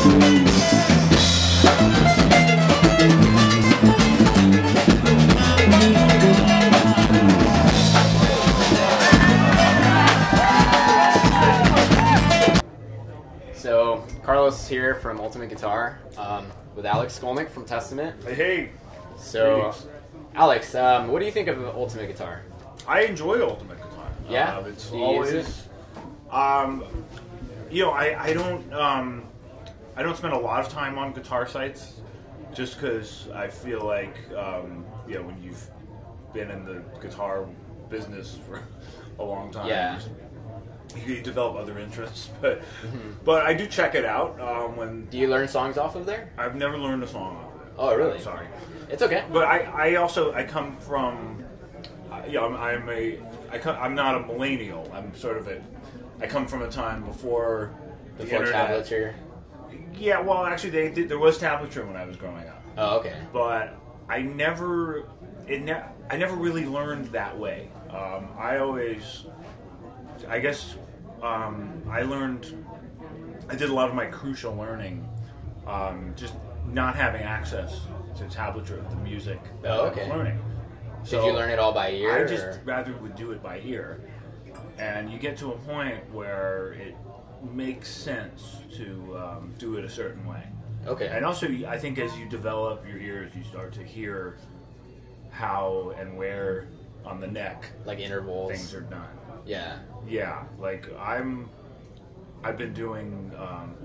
So, Carlos here from Ultimate Guitar with Alex Skolnick from Testament. Hey. So, Greetings. Alex, what do you think of Ultimate Guitar? I enjoy Ultimate Guitar. Yeah? It's Do you always, use it? You know, I don't spend a lot of time on guitar sites, just because I feel like, you know, when you've been in the guitar business for a long time, Yeah. you develop other interests. But I do check it out when. Do you learn songs off of there? I've never learned a song off of it. Oh, really? I'm sorry. It's okay. But I come from, I'm not a millennial. I'm sort of I come from a time before the internet. Tablature? Yeah, well, actually, there was tablature when I was growing up. Oh, okay. But I never really learned that way. I did a lot of my crucial learning, just not having access to tablature of the music that I was learning. So did you learn it all by ear? I just rather would do it by ear. And you get to a point where it makes sense to do it a certain way. Okay. And also, I think as you develop your ears, you start to hear how and where on the neck, like intervals, things are done. Yeah. Yeah. Like I've been doing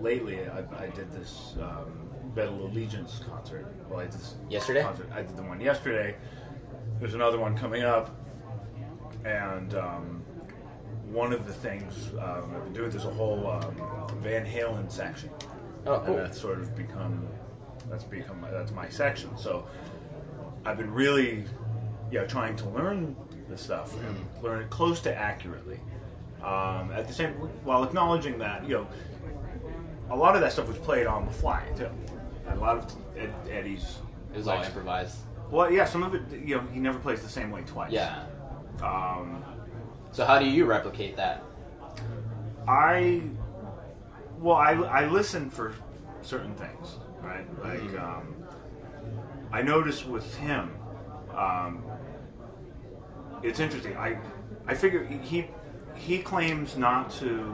lately. I did this Battle Allegiance concert. Well, I did this yesterday. Concert. I did the one yesterday. There's another one coming up, and one of the things I've been doing, there's a whole Van Halen section. Oh, cool. And that's sort of become my section. So I've been really, trying to learn this stuff and learn it close to accurately. At the same, while acknowledging that, a lot of that stuff was played on the fly too. And a lot of Eddie's. It was all improvised. Well, yeah, some of it, he never plays the same way twice. Yeah. So how do you replicate that? I listen for certain things, right? Like, I notice with him, it's interesting. I figure he claims not to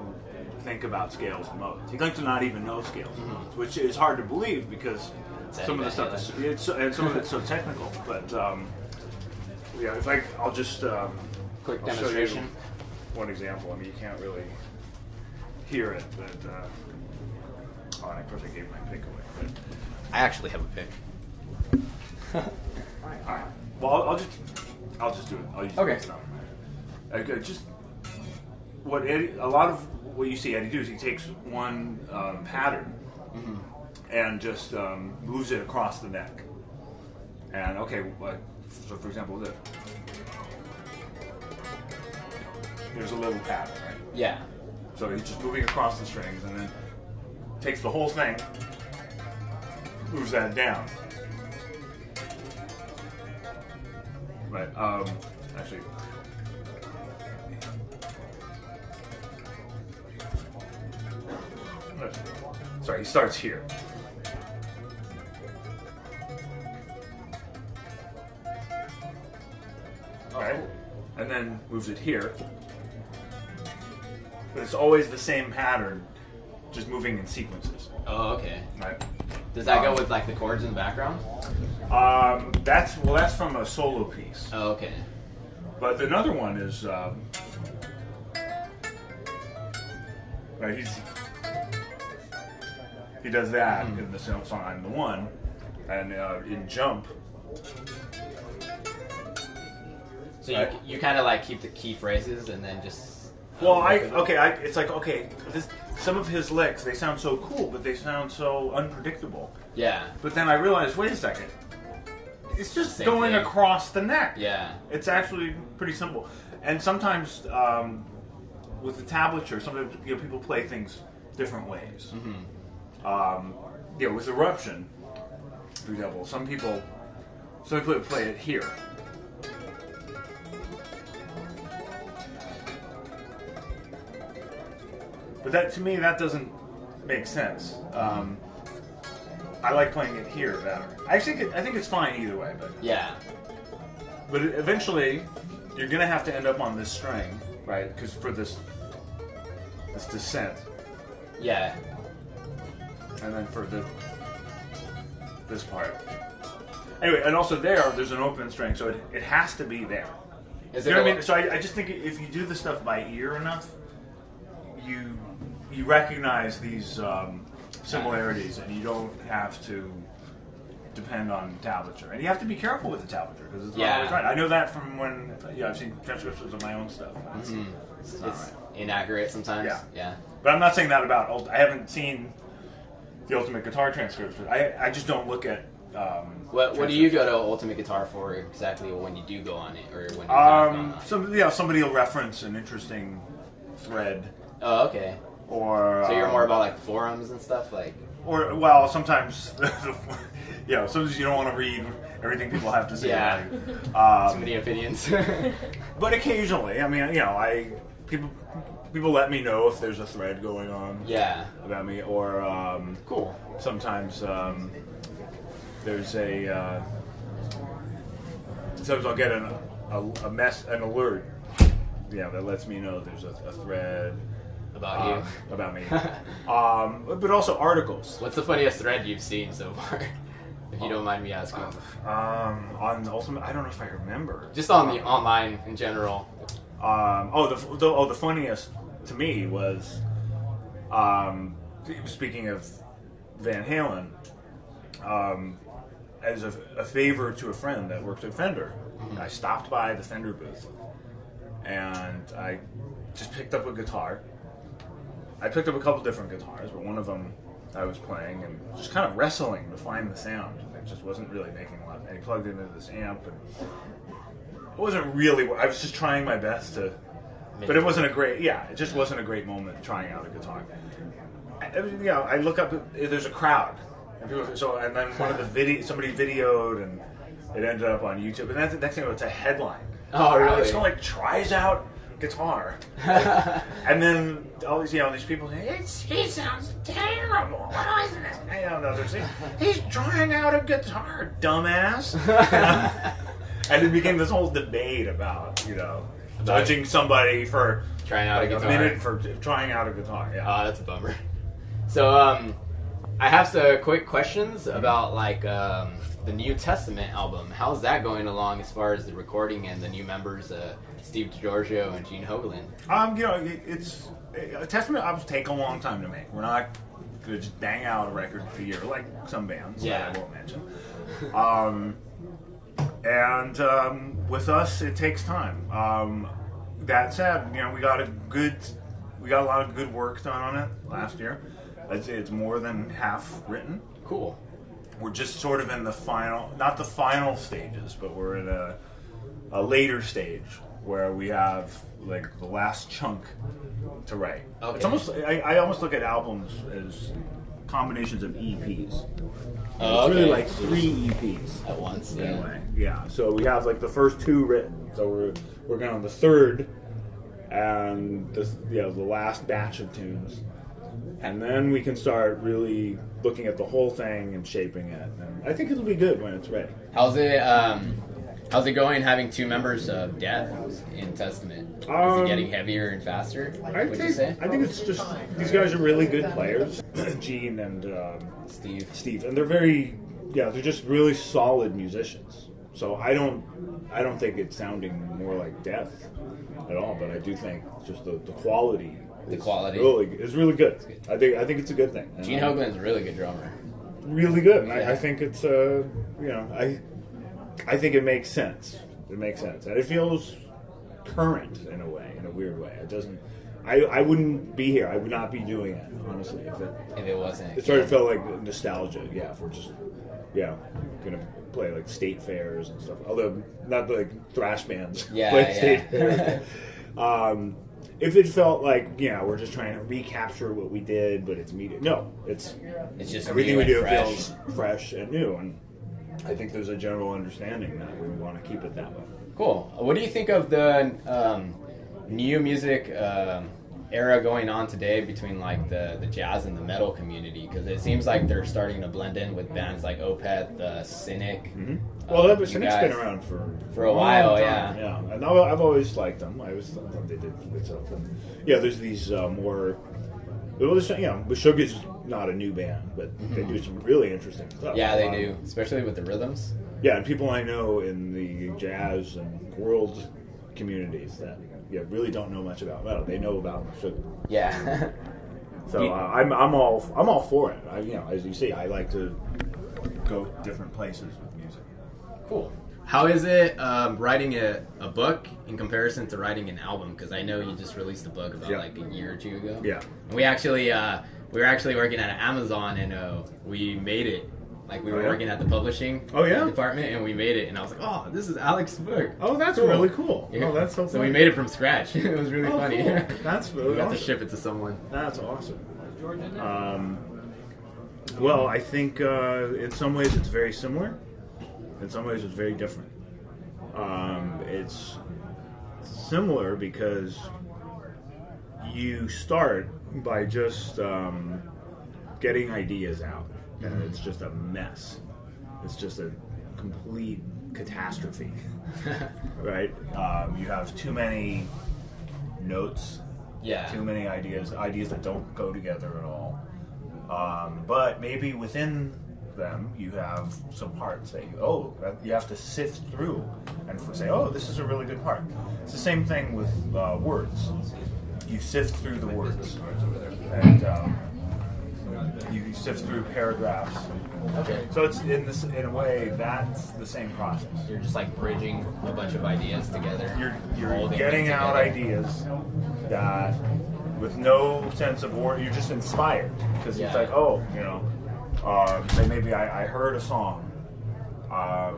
think about scales and modes. He claims to not even know scales and modes, which is hard to believe because some of the stuff and some of it's so technical. But I'll just quick I'll demonstration. show you one example. I mean, you can't really hear it, but and of course I gave my pick away. But I actually have a pick. all right. Well, I'll just do it. I'll use it stuff. Okay, just a lot of what you see Eddie do is he takes one pattern and just moves it across the neck. And so for example, there's a little pattern, right? Yeah. So he's just moving across the strings and then takes the whole thing, moves that down. Right. Actually. Sorry, he starts here. Right? And then moves it here. But it's always the same pattern, just moving in sequences. Oh, okay. Right? Does that go with like the chords in the background? That's from a solo piece. Oh, okay. But another one is right. He does that in the song "I'm the One," and in "Jump." So you kind of like keep the key phrases and then just. It's like some of his licks, they sound so cool, but they sound so unpredictable. Yeah. But then I realized, wait a second, it's just Same going thing. across the neck. Yeah. It's actually pretty simple. And sometimes with the tablature, sometimes people play things different ways. With Eruption, for example, some people play it here. But to me, that doesn't make sense. I like playing it here better. I think it's fine either way, but yeah. But eventually, you're gonna have to end up on this string, right? Because for this descent. Yeah. And then for this part. Anyway, and also there's an open string, so it has to be there. Is you know what I mean? So I just think if you do the stuff by ear enough, you recognize these similarities, and you don't have to depend on tablature. And you have to be careful with the tablature because it's not always right. I know that from when I've seen transcriptions of my own stuff. It's right. Inaccurate sometimes. Yeah. But I'm not saying that about. I haven't seen the Ultimate Guitar transcription. I just don't look at. What do you go to Ultimate Guitar for exactly when you do go on it, or when you have gone on it? Somebody will reference an interesting thread. Oh, okay. Or so you're more about like forums and stuff, like. Or well, sometimes sometimes you don't want to read everything people have to say. Yeah. Too many opinions. But occasionally, I mean, people let me know if there's a thread going on. Yeah. About me, or cool. Sometimes there's sometimes I'll get an alert, that lets me know there's a thread about you, about me, but also articles. What's the funniest thread you've seen so far, if you don't mind me asking? On the Ultimate, I don't know if I remember. Just on the online in general. The funniest to me was, speaking of Van Halen, as a favor to a friend that works at Fender, I stopped by the Fender booth, and I just picked up a guitar. I picked up a couple different guitars, but one of them I was playing and just kind of wrestling to find the sound. It just wasn't really making a lot. And he plugged it into this amp, and it wasn't really. I was just trying my best to, but it wasn't a great. Yeah, it just wasn't a great moment trying out a guitar. I look up. There's a crowd, and then one of the somebody videoed, and it ended up on YouTube. And that's the next thing. It's a headline. Oh, really? It's kind of like tries out guitar, and then all these people say he sounds terrible. What is this? I don't know. They're saying he's trying out a guitar, dumbass. And it became this whole debate about judging somebody for trying out a guitar. A minute for trying out a guitar. Yeah. Oh, that's a bummer. So I have some quick questions about the New Testament album. How's that going along as far as the recording and the new members, Steve DiGiorgio and Gene Hoglan? It's Testament albums take a long time to make. We're not gonna just bang out a record a year like some bands that I won't mention. And with us, it takes time. That said, we got a lot of good work done on it last year. I'd say it's more than half written. Cool. We're just sort of in the final, not the final stages, but we're in a later stage where we have like the last chunk to write. Okay. It's almost I almost look at albums as combinations of EPs. Oh, it's really like 3 EPs at once. In a way. Yeah. So we have like the first 2 written. So we're working on the third and the last batch of tunes. And then we can start really looking at the whole thing and shaping it. And I think it'll be good when it's ready. How's it going having 2 members of Death in Testament? Is it getting heavier and faster? I think it's just these guys are really good players, Gene and Steve, and they're just really solid musicians. So I don't think it's sounding more like Death at all. But I do think just the quality. The quality is really good. I think it's a good thing. Gene Hoglan's a really good drummer. Really good. And I think it's I think it makes sense. It makes sense, and it feels current in a way, in a weird way. It doesn't. I wouldn't be here. I would not be doing it honestly if it wasn't. It sort of felt like nostalgia. Yeah, if we're just gonna play like state fairs and stuff. Although not like thrash bands play state fairs. If it felt like we're just trying to recapture what we did, but it's media. No, it's just everything we do feels fresh and new, and I think there's a general understanding that we want to keep it that way. Cool. What do you think of the new music era going on today between like the jazz and the metal community? Because it seems like they're starting to blend in with bands like Opeth, Cynic. Mm-hmm. Well, Cynic's been around for a while, time, yeah. And I've always liked them. I always thought they did good stuff. And, yeah, there's these more. Well, Meshuggah's not a new band, but they do some really interesting stuff. Yeah, they do, especially with the rhythms. Yeah, and people I know in the jazz and world communities that really don't know much about metal. They know about Meshuggah. Yeah. So I'm all for it. As you see, I like to go different places with music. Cool. How is it writing a book in comparison to writing an album? Because I know you just released a book about like a year or two ago. Yeah. And we were actually working at Amazon, and we made it. Like we were working at the publishing department, and we made it. And I was like, "Oh, this is Alex's book." Oh, that's really cool. Yeah. Oh, that's so funny. So we made it from scratch. It was really funny. Cool. That's really we got awesome. to ship it to someone. That's awesome. Well, I think in some ways it's very similar. In some ways it's very different. It's similar because you start by just getting ideas out, and it's just a mess. It's just a complete catastrophe, right? You have too many notes, too many ideas that don't go together at all. But maybe within them you have some parts that you have to sift through and say, oh, this is a really good part. It's the same thing with words. You sift through the words, and you sift through paragraphs. Okay. So it's in a way that's the same process. You're just like bridging a bunch of ideas together. You're getting out ideas that with no sense of order. You're just inspired because it's like, say maybe I heard a song. I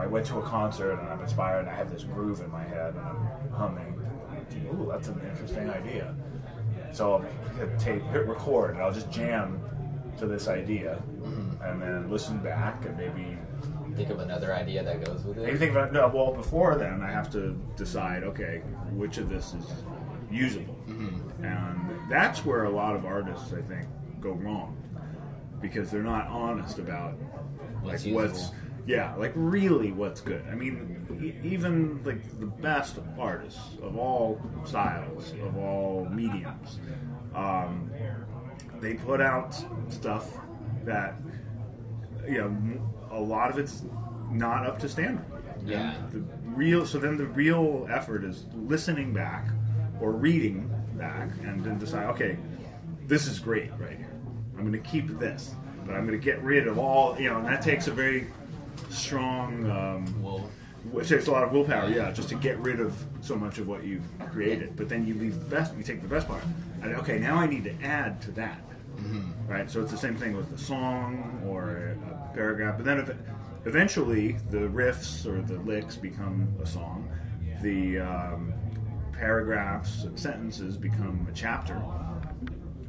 went to a concert and I'm inspired and I have this groove in my head and I'm humming. Ooh, that's an interesting idea. So I'll hit record and I'll just jam to this idea and then listen back and maybe think of another idea that goes with it. Maybe think about before then I have to decide, okay, which of this is usable. And that's where a lot of artists, I think, go wrong because they're not honest about what's really what's good. I mean, even like the best artists of all styles, of all mediums, they put out stuff that a lot of it's not up to standard. Yeah. So then the real effort is listening back or reading back and then decide, okay, this is great right here. I'm going to keep this, but I'm going to get rid of all, and that takes a very strong, it takes a lot of willpower, just to get rid of so much of what you've created. But then you leave you take the best part. And, okay, now I need to add to that. Right? So it's the same thing with the song or a paragraph. But then eventually the riffs or the licks become a song. The paragraphs and sentences become a chapter.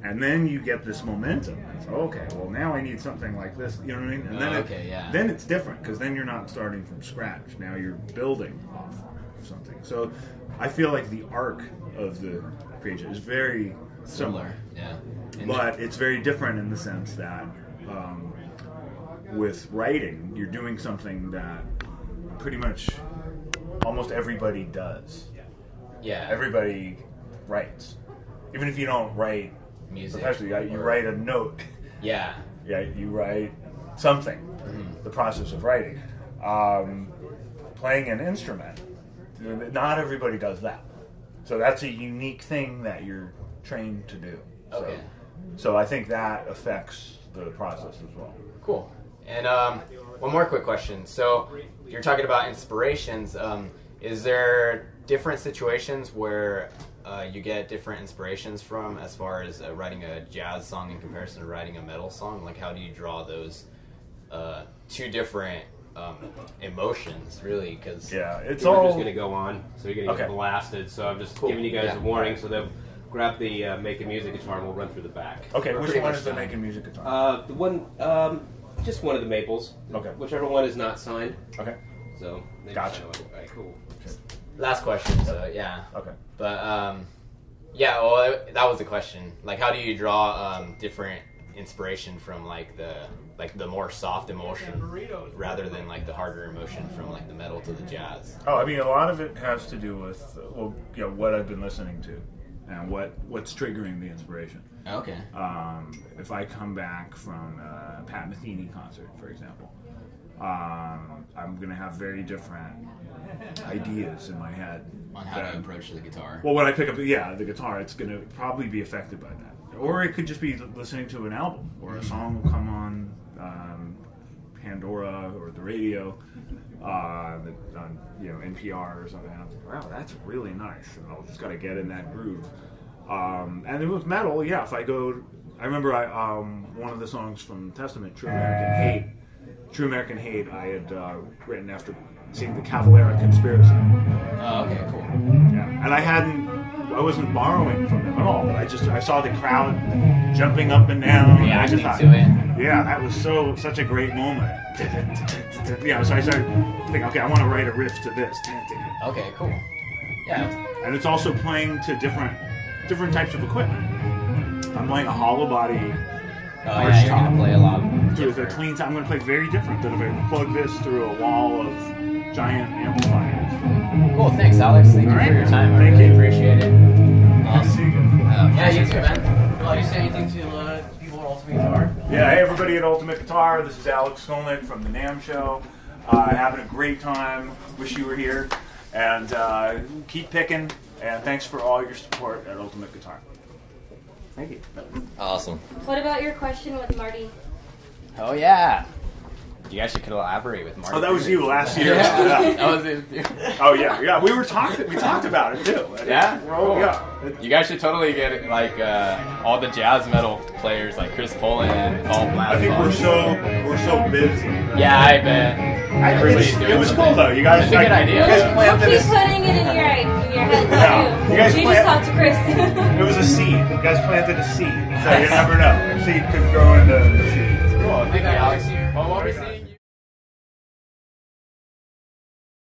And then you get this momentum. It's, okay, well now I need something like this. You know what I mean? And then it's different because then you're not starting from scratch. Now you're building off of something. So I feel like the arc of the creation is very similar. Yeah. But it's very different in the sense that with writing, you're doing something that pretty much almost everybody does. Yeah. Everybody writes. Even if you don't write music, professionally, you write a note. Yeah. Yeah, you write something. The process of writing. Playing an instrument. Not everybody does that. So that's a unique thing that you're trained to do. Okay. So I think that affects the process as well. Cool. And one more quick question. So you're talking about inspirations. Is there different situations where you get different inspirations from as far as writing a jazz song in comparison to writing a metal song? Like how do you draw those two different emotions, really? Because it's all just going to go on, so you're going to get blasted. So I'm just giving you guys a warning. So they'll grab the making music guitar and we'll run through the back. Okay, which one is the making music guitar? The one, just one of the maples. Okay. Whichever one is not signed. Okay. So gotcha. All right, cool. Last question. So yeah. Okay. But Yeah, well, that was the question. Like, how do you draw different inspiration from like the more soft emotion rather than like the harder emotion from like the metal to the jazz? Oh, I mean, a lot of it has to do with what I've been listening to and what's triggering the inspiration. Okay. If I come back from a Pat Metheny concert, for example, I'm going to have very different ideas in my head on how to approach the guitar. Well, when I pick up the guitar, it's going to probably be affected by that. Or it could just be listening to an album, or a song will come on Pandora or the radio, on NPR or something. And I'm like, wow, that's really nice, and I'll just got to get in that groove. And with metal, if I remember one of the songs from Testament, True American Hate, I had written after seeing the Cavalera Conspiracy. Oh, okay, cool. Yeah, and I wasn't borrowing from them at all, but I saw the crowd jumping up and down. Reacting to it. Yeah, that was such a great moment. So I started thinking, okay, I want to write a riff to this. Okay, cool. Yeah. And it's also playing to different types of equipment. I'm playing a hollow body. You're going to play a lot. With a clean time, I'm going to play very different than if I plug this through a wall of giant amplifiers. Cool, thanks, Alex. Thank you for your time. I really appreciate it. Awesome. Yeah, you too, man. Well, you say anything to people at Ultimate Guitar? Yeah, hey everybody at Ultimate Guitar. This is Alex Skolnick from the NAMM show. Having a great time. Wish you were here. And keep picking. And thanks for all your support at Ultimate Guitar. Thank you. Awesome. What about your question with Marty? Oh, yeah. You guys could elaborate with Marty. Oh, that was you last year. Yeah. That was it. Oh, yeah. We talked about it, too. Yeah? Cool. Yeah. You guys should totally get, like, all the jazz metal players, like Chris Poland and Paul Black. I think we're so busy. Yeah, I bet. It was cool, though. You guys, it's a good idea. We'll keep putting it in your head, too. You guys just talk to Chris. It was a seed. You guys planted a seed. So you never know. A seed could grow into a seed. Cool. Thank you, Alex. Well, what we're seeing